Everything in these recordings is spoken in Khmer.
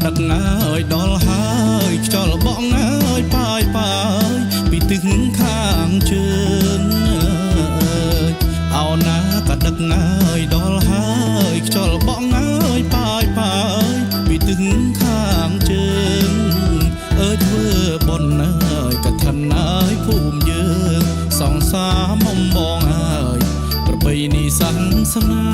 ដឹកអើយដល់ហើយខ្យល់បងអើយប៉ាយប៉ាយពីទឹកខាងជើងអោណាក៏ដឹកអើយដល់ហើយខ្យល់បងអើយប៉ាយប៉ាយពីទឹកខាងជើងអើយធ្វើបុណ្យអើយកឋិនអើយភូមិយើងសង្សារមុំបងអើយប្របីនេះសាសនា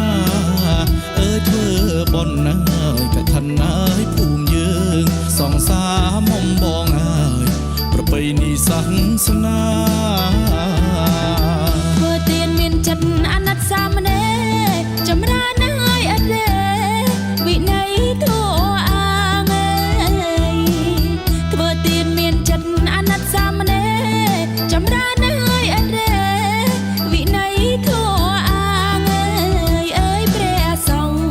អើយធ្វើបុណ្យអើយកឋិនអើយភូមិយើងសង្សារមុំបងអើយប្របីនេះសាសនាធ្វើទានមានចិត្តអាណិតសាមណេរចម្រើនហើយអត់ទេវិន័យធัวអាងធ្វើទានមានចិត្តអាណិតសាមណេរចម្រើនហើយអត់ទេវិន័យធัวអាងអើយព្រះសង្ឃ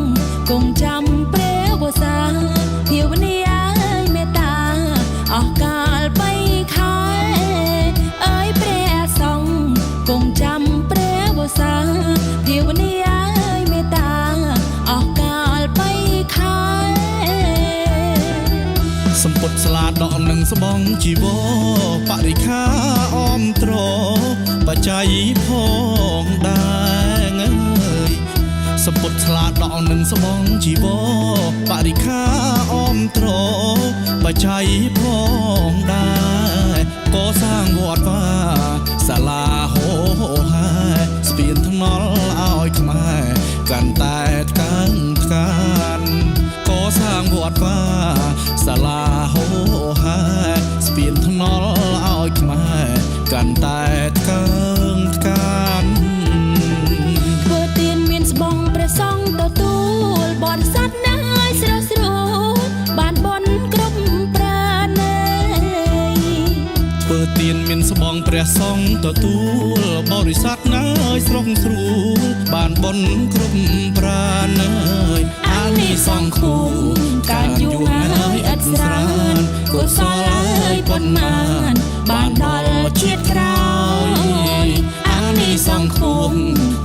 គង់ចាំព្រះវស្សាភាវនាឲ្យមេត្តាអស់កាលបីខែអើយព្រះសង្ឃគង់ចាំព្រះវស្សាភាវនាឲ្យមេត្តាអស់កាលបីខែសម្ពុតស្លាដកនឹងស្បងជីវរបរិខាអមត្របច្ច័យផងដែរអើយសម្ពុតស្លាដកនឹងស្បងជីវរបរិខាអមត្របច្ច័យផងដែរក៏សាងវត្តវាសាលាហោហាស្ពានថ្នល់ឲ្យខ្មែរកាន់តែកើងខានក៏សាងវត្តវាសាលាហោហាស្ពានថ្នល់ឲ្យខ្មែរកាន់តែកើងខានធ្វើទានមានស្បងព្រះសង្ឃទទួលបរិស័ទណាស់ស្រស់ស្រួលបានបនគ្រប់ប្រាណេធ្វើទានមានស្បងព្រះសង្ឃទទួលបរិស័ទណាស់ស្រស់ស្រួលបានបនគ្រប់ប្រាណេអានិសង្ឃគូការយូរហើយឥតស្រានកុសលហើយប៉ុន្មានបានដល់ជាតិក្រោយអានិសង្ឃគូ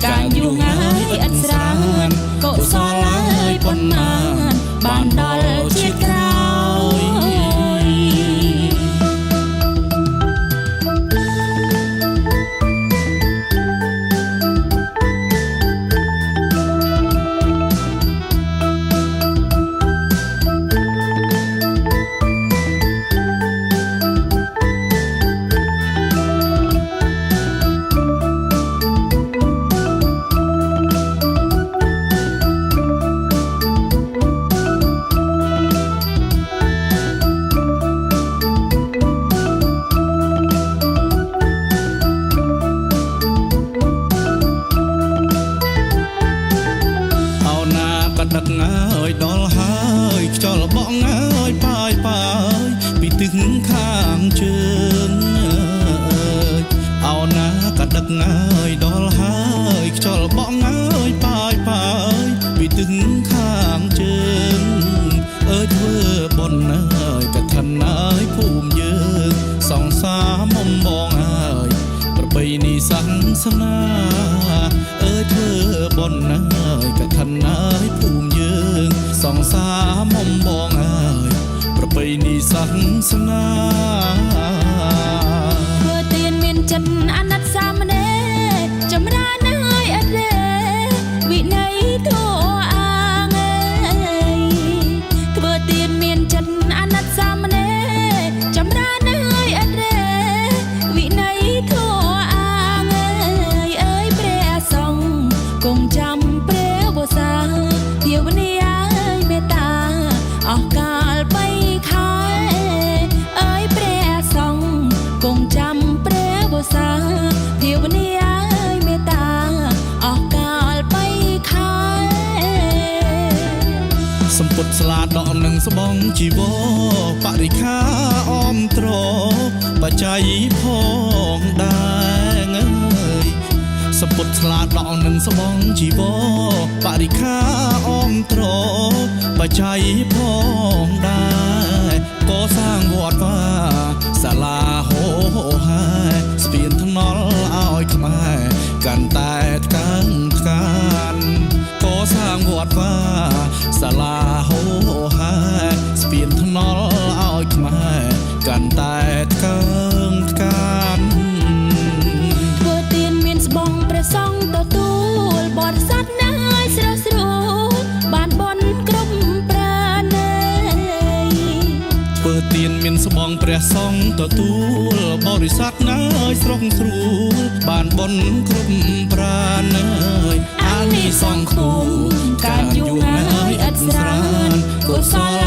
ការយូរហើយឥតស្រានកុសលហើយប៉ុន្មានបានដល់ជាតិក្រោយដឹកអើយដល់ហើយខ្យល់បងអើយប៉ាយប៉ាយពីទឹកខាងជើងអោណាក៏ដឹកអើយដល់ហើយខ្យល់បងអើយប៉ាយប៉ាយពីទឹកខាងជើងអើយធ្វើបុណ្យអើយកឋិនអើយភូមិយើងសង្សារមុំបងអើយប្របីនេះសាសនាអើយធ្វើបុណ្យអើយកឋិនអើយភូមិយើងសង្សារមុំបងអើយប្របីនេះសាសនាធ្វើទានមានចិត្តអាណិតសាមណេរចម្រើនហើយអត់ទេវិន័យធัวអាងធ្វើទានមានចិត្តអាណិតសាមណេរចម្រើនហើយអត់ទេវិន័យធัวអាងអើយព្រះសង្ឃគង់ចាំព្រះវស្សាភាវនាឲ្យមេត្តាអស់កាលបីខែអើយព្រះសង្ឃគង់ចាំព្រះវស្សាភាវនាឲ្យមេត្តាអស់កាលបីខែសម្ពុតស្លាដកនឹងស្បងជីវរបរិខាអមត្របច្ច័យផងដែរអើយសម្ពុតស្លាដកនឹងស្បងជីវរបរិខាអមត្របច្ច័យផងដែរក៏សាងវត្តវាសាលាហោហាស្ពានថ្នល់ឲ្យខ្មែរកាន់តែកើងខានក៏សាងវត្តវាសាលាហោហាស្ពាន មានស្បងព្រះសង្ឃទទួលបរិស័ទណាយស្រុកស្រួលបានបុណ្យគ្រប់ប្រាណអើយអានិសង្ឃខ្ពស់ការយូរណាយឥតស្រានកុសល